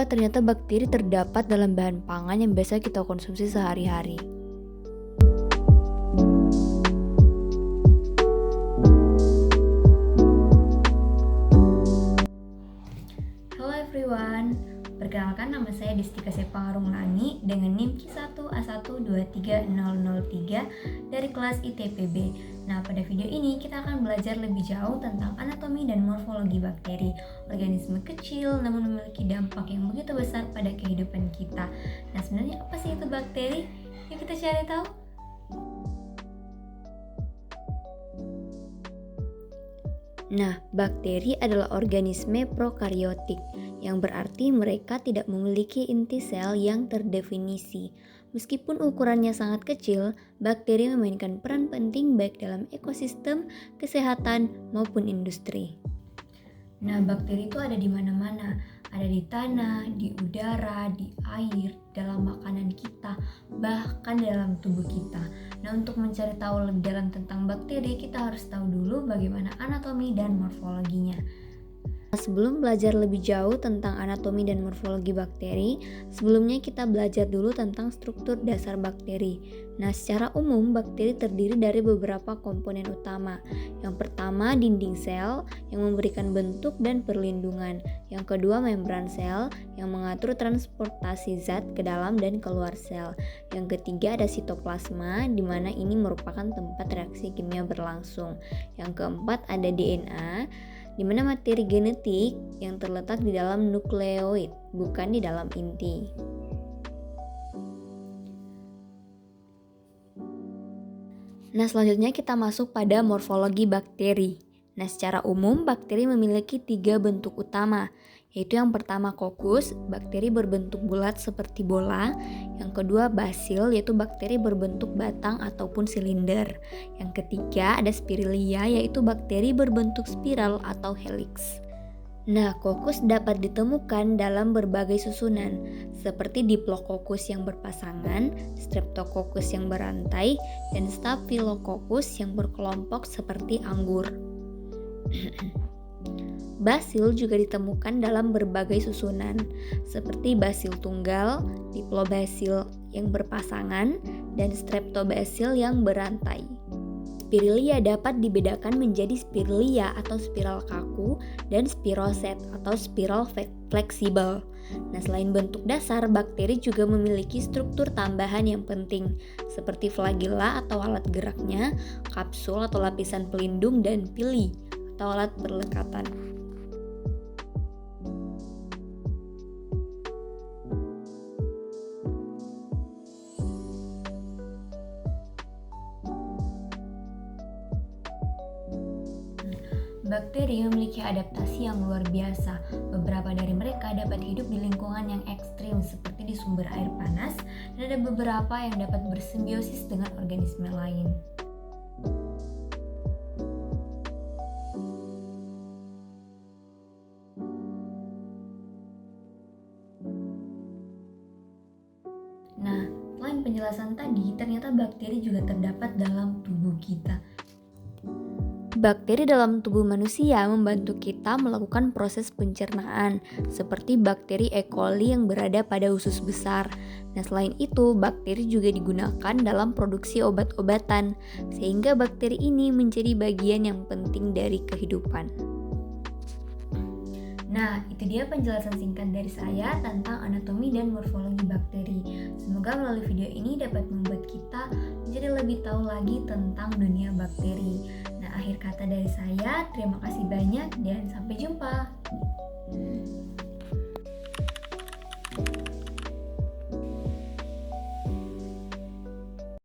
ternyata bakteri terdapat dalam bahan pangan yang biasa kita konsumsi sehari-hari. Halo everyone, perkenalkan nama saya Destika Sepangarung Lani dengan NIM Q1A1230003 dari kelas ITPB. Nah, pada video ini kita akan belajar lebih jauh tentang anatomi dan morfologi bakteri, organisme kecil namun memiliki dampak yang begitu besar pada kehidupan kita. Nah, sebenarnya apa sih itu bakteri? Yuk kita cari tahu. Nah, bakteri adalah organisme prokaryotik, yang berarti mereka tidak memiliki inti sel yang terdefinisi. Meskipun ukurannya sangat kecil, bakteri memainkan peran penting baik dalam ekosistem, kesehatan, maupun industri. Nah, bakteri itu ada di mana-mana. Ada di tanah, di udara, di air, dalam makanan kita, bahkan dalam tubuh kita. Nah, untuk mencari tahu lebih dalam tentang bakteri, kita harus tahu dulu bagaimana anatomi dan morfologinya. Sebelum belajar lebih jauh tentang anatomi dan morfologi bakteri, sebelumnya kita belajar dulu tentang struktur dasar bakteri. Nah, secara umum bakteri terdiri dari beberapa komponen utama. Yang pertama, dinding sel yang memberikan bentuk dan perlindungan. Yang kedua, membran sel yang mengatur transportasi zat ke dalam dan keluar sel. Yang ketiga, ada sitoplasma di mana ini merupakan tempat reaksi kimia berlangsung. Yang keempat, ada DNA di mana materi genetik yang terletak di dalam nukleoid, bukan di dalam inti. Nah, selanjutnya kita masuk pada morfologi bakteri. Nah, secara umum bakteri memiliki 3 bentuk utama, yaitu yang pertama kokus, bakteri berbentuk bulat seperti bola. Yang kedua basil, yaitu bakteri berbentuk batang ataupun silinder. Yang ketiga ada spirilia, yaitu bakteri berbentuk spiral atau helix. Nah, kokus dapat ditemukan dalam berbagai susunan, seperti Diplococcus yang berpasangan, Streptococcus yang berantai, dan Staphylococcus yang berkelompok seperti anggur. Basil juga ditemukan dalam berbagai susunan, seperti basil tunggal, Diplobasil yang berpasangan, dan Streptobasil yang berantai. Spirilia dapat dibedakan menjadi spirilia atau spiral kaku dan spiroset atau spiral fleksibel. Nah, selain bentuk dasar, bakteri juga memiliki struktur tambahan yang penting, seperti flagella atau alat geraknya, kapsul atau lapisan pelindung, dan pili atau alat perlekatan. Bakteri memiliki adaptasi yang luar biasa. Beberapa dari mereka dapat hidup di lingkungan yang ekstrim seperti di sumber air panas, dan ada beberapa yang dapat bersimbiosis dengan organisme lain. Nah, selain penjelasan tadi, ternyata bakteri juga terdapat dalam tubuh kita. Bakteri dalam tubuh manusia membantu kita melakukan proses pencernaan, seperti bakteri E. coli yang berada pada usus besar. Nah, selain itu, bakteri juga digunakan dalam produksi obat-obatan, sehingga bakteri ini menjadi bagian yang penting dari kehidupan. Nah, itu dia penjelasan singkat dari saya tentang anatomi dan morfologi bakteri. Semoga melalui video ini dapat membuat kita menjadi lebih tahu lagi tentang dunia bakteri. Nah, akhir kata dari saya, terima kasih banyak dan sampai jumpa.